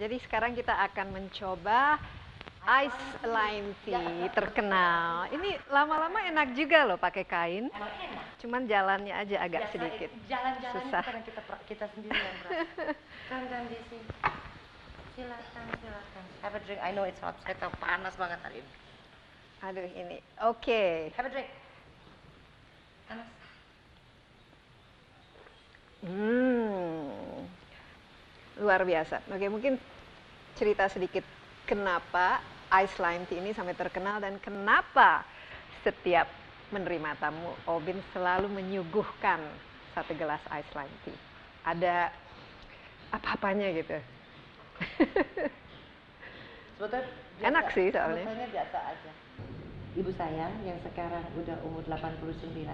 Jadi sekarang kita akan mencoba Ice Lime Tea terkenal. Ini lama-lama enak juga loh pakai kain. Emang enak. Cuman jalannya aja agak Biasa sedikit jalan-jalan itu susah. karena kita sendiri yang berat. Kan di sini. Silakan. Have a drink. I know it's hot. Saya tahu panas banget hari ini. Aduh ini. Oke. Have a drink. Panas. Luar biasa. Oke, mungkin cerita sedikit kenapa Ice Lime Tea ini sampai terkenal dan kenapa setiap menerima tamu Obin selalu menyuguhkan satu gelas Ice Lime Tea. Ada apa-apanya gitu. Sebetulnya Enak sih soalnya. Sebetulnya biasa aja. Ibu saya yang sekarang udah umur 89,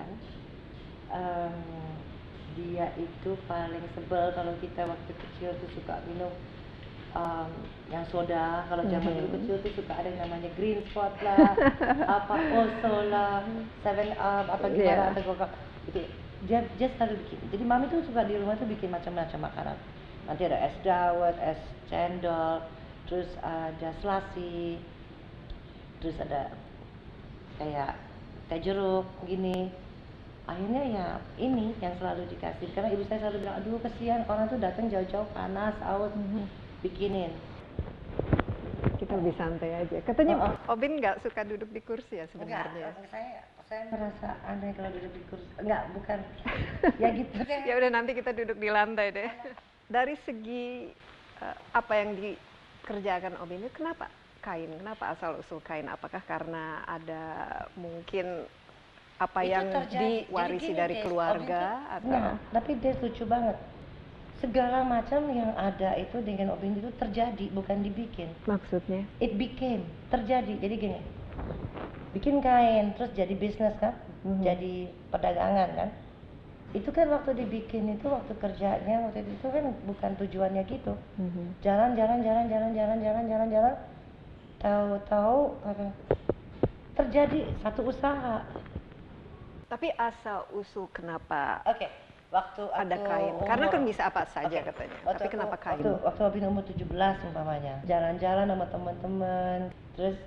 dia itu paling sebel kalau kita waktu kecil tuh suka minum yang soda. Kalau zaman dulu kecil tuh suka ada yang namanya Green Spot lah, apa Oso lah, Seven Up, apa gimana, atau Coca. Itu dia selalu bikin. Jadi mami tuh suka di rumah tuh bikin macam-macam makanan. Nanti ada es dawet, es cendol, terus ada selasi, terus ada kayak teh jeruk gini. Akhirnya ya ini yang selalu dikasih, karena ibu saya selalu bilang, aduh kesian orang tuh datang jauh-jauh panas, aus, bikinin. Kita lebih santai aja. Katanya Obin nggak suka duduk di kursi ya sebenarnya. Enggak, saya merasa aneh kalau duduk di kursi. Enggak, bukan. Ya gitu deh. Ya udah nanti kita duduk di lantai deh. Dari segi apa yang dikerjakan Obin itu kenapa kain? Kenapa asal usul kain? Apakah karena ada mungkin apa Itu yang terjadi. diwarisi Jadi gini, dari Des, keluarga atau? Nah, tapi dia lucu banget. Segala macam yang ada itu dengan Obin itu terjadi, bukan dibikin. Maksudnya? It became, terjadi. Jadi gini, bikin kain, terus jadi bisnis kan, jadi perdagangan kan. Itu kan waktu dibikin itu, waktu kerjanya, waktu itu kan bukan tujuannya gitu. Jalan, tahu-tahu terjadi satu usaha. Tapi asal usul kenapa Oke. Waktu ada kain? Karena kan bisa apa saja katanya. Tapi kenapa kain? Waktu Obin umur 17 umpamanya, jalan-jalan sama teman-teman, terus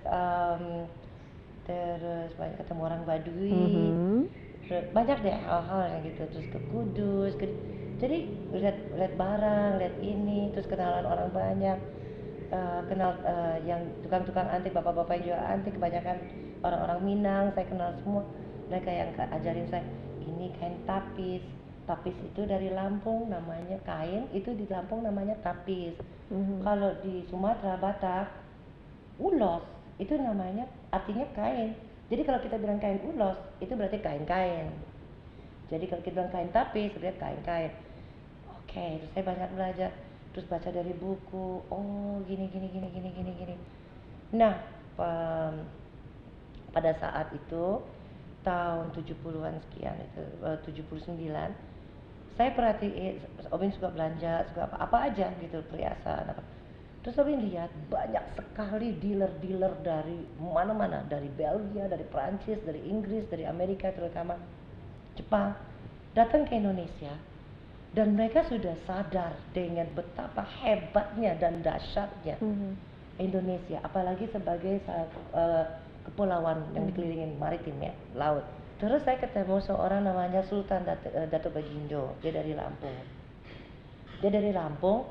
banyak ketemu orang Baduy, terus banyak deh hal-hal yang gitu, terus ke Kudus, jadi lihat barang, lihat ini, terus kenalan orang banyak, kenal yang tukang-tukang antik, bapak-bapak yang jual antik, kebanyakan orang-orang Minang, saya kenal semua. Mereka yang ajarin saya, ini kain tapis. Tapis itu dari Lampung, namanya kain, itu di Lampung namanya tapis. Kalau di Sumatera Batak, ulos, itu namanya artinya kain. Jadi kalau kita bilang kain ulos, itu berarti kain-kain. Jadi kalau kita bilang kain tapis, berarti kain-kain. Oke, terus saya banyak belajar, terus baca dari buku, oh gini. Nah, pada saat itu, tahun 70-an sekian, itu 79, saya perhatiin, Obin suka belanja, suka apa aja gitu, perhiasan apa. Terus Obin lihat banyak sekali dealer-dealer dari mana-mana, dari Belgia, dari Prancis, dari Inggris, dari Amerika, terutama Jepang, datang ke Indonesia. Dan mereka sudah sadar dengan betapa hebatnya dan dahsyatnya Indonesia, apalagi sebagai kepulauan yang dikelilingin maritim ya, laut. Terus saya ketemu seorang namanya Sultan Dato Bagindo, dia dari Lampung.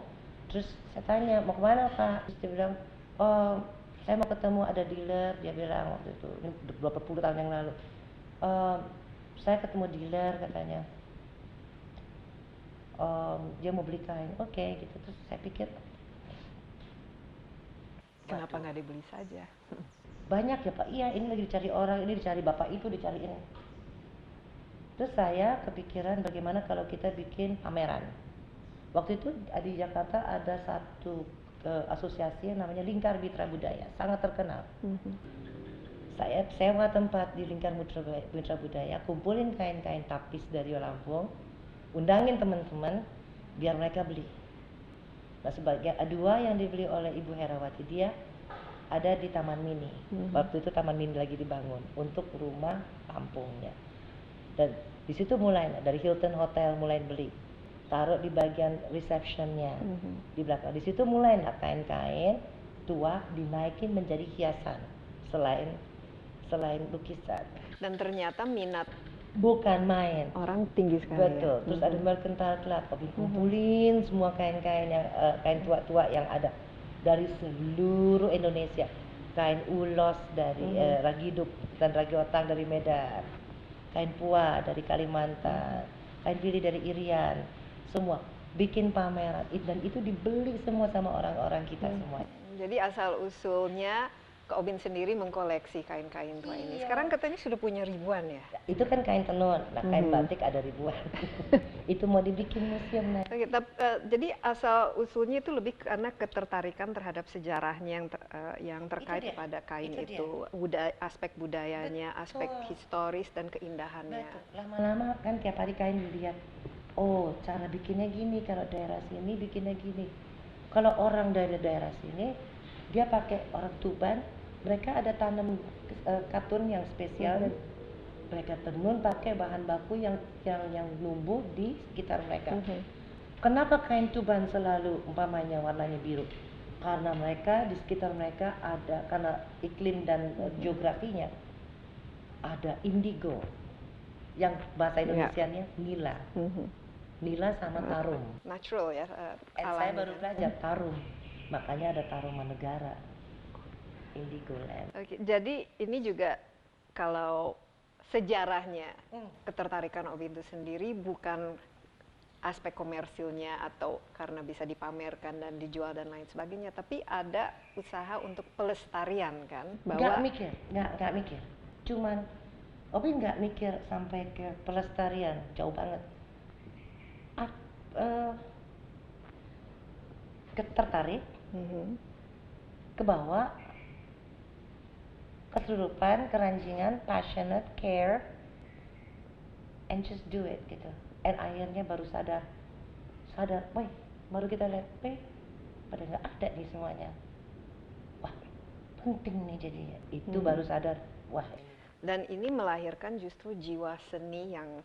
Terus saya tanya, mau kemana Pak? Terus dia bilang, oh saya mau ketemu ada dealer. Dia bilang waktu itu, ini berapa puluh tahun yang lalu, saya ketemu dealer katanya, dia mau beli kain. Oke, gitu. Terus saya pikir, kenapa nggak dibeli saja? banyak ya Pak, iya ini lagi dicari orang, ini dicari bapak itu, dicari ini. Terus saya kepikiran bagaimana kalau kita bikin pameran. Waktu itu di Jakarta ada satu asosiasi yang namanya Lingkar Mitra Budaya, sangat terkenal. Saya sewa tempat di Lingkar Mitra Budaya, kumpulin kain-kain tapis dari Lampung, undangin teman-teman biar mereka beli. Nah, sebagian dua yang dibeli oleh Ibu Herawati, dia ada di Taman Mini. Waktu itu Taman Mini lagi dibangun untuk rumah kampungnya. Dan di situ mulai dari Hilton Hotel mulai beli. taruh di bagian receptionnya di belakang. Di situ mulailah kain-kain tua dinaikin menjadi hiasan selain lukisan. Dan ternyata minat Bukan main. orang tinggi sekali. Betul. Terus ada Mercantile Club, kumpulin semua kain-kain yang kain tua-tua yang ada dari seluruh Indonesia. Kain ulos dari Ragiduk dan Ragiotang dari Medan, kain pua dari Kalimantan, kain pilih dari Irian, semua bikin pameran dan itu dibeli semua sama orang-orang kita semua. Jadi asal usulnya Kak Obin sendiri mengkoleksi kain-kain tua ini. Sekarang katanya sudah punya ribuan ya? Itu kan kain tenun, nah kain batik ada ribuan. Itu mau dibikin museum. Nah. Oke, jadi asal usulnya itu lebih karena ketertarikan terhadap sejarahnya yang terkait pada kain itu, aspek budayanya, aspek historis dan keindahannya. Betul. Lama-lama kan tiap hari kain dilihat, oh cara bikinnya gini, kalau daerah sini bikinnya gini. Kalau orang dari daerah sini, dia pakai orang Tuban, mereka ada tanam katun yang spesial dan mereka tenun pakai bahan baku yang numbuh di sekitar mereka. Kenapa kain Tuban selalu umpamanya warnanya biru? Karena mereka di sekitar mereka ada, karena iklim dan geografinya ada indigo, yang bahasa Indonesianya nila. Nila sama tarum. Natural ya. Saya baru belajar tarum, makanya ada taruman negara. Indigo Land. Oke, jadi ini juga kalau sejarahnya ketertarikan Obin itu sendiri bukan aspek komersilnya atau karena bisa dipamerkan dan dijual dan lain sebagainya, tapi ada usaha untuk pelestarian kan? Nggak mikir. Cuman Obin nggak mikir sampai ke pelestarian, jauh banget. Tertarik, ke bawah, kesurupan, keranjingan, passionate, care, and just do it gitu. And akhirnya baru sadar, baru kita lihat, pada nggak ada nih semuanya. Wah, penting nih jadinya. Itu baru sadar, wah. Dan ini melahirkan justru jiwa seni yang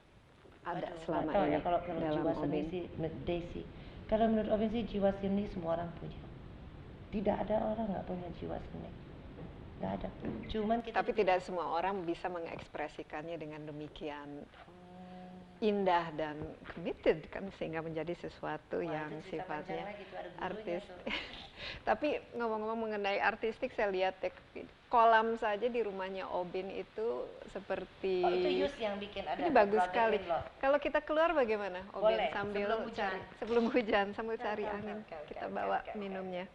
ada selama ini. Ya, kalau jiwa seni sih, Desi. Kalau menurut Obin sih jiwa seni semua orang punya. Tidak ada orang nggak punya jiwa seni. Nggak ada. Cuman tapi tidak semua orang bisa mengekspresikannya dengan demikian indah dan committed kan, sehingga menjadi sesuatu yang sifatnya artis. Tapi ngomong-ngomong mengenai artistik, saya lihat kolam saja di rumahnya Obin itu seperti itu Yus yang bikin ada. Ini bagus sekali. Kalau kita keluar bagaimana Obin? Boleh, sambil cari sebelum hujan sambil cari angin, kita bawa minumnya.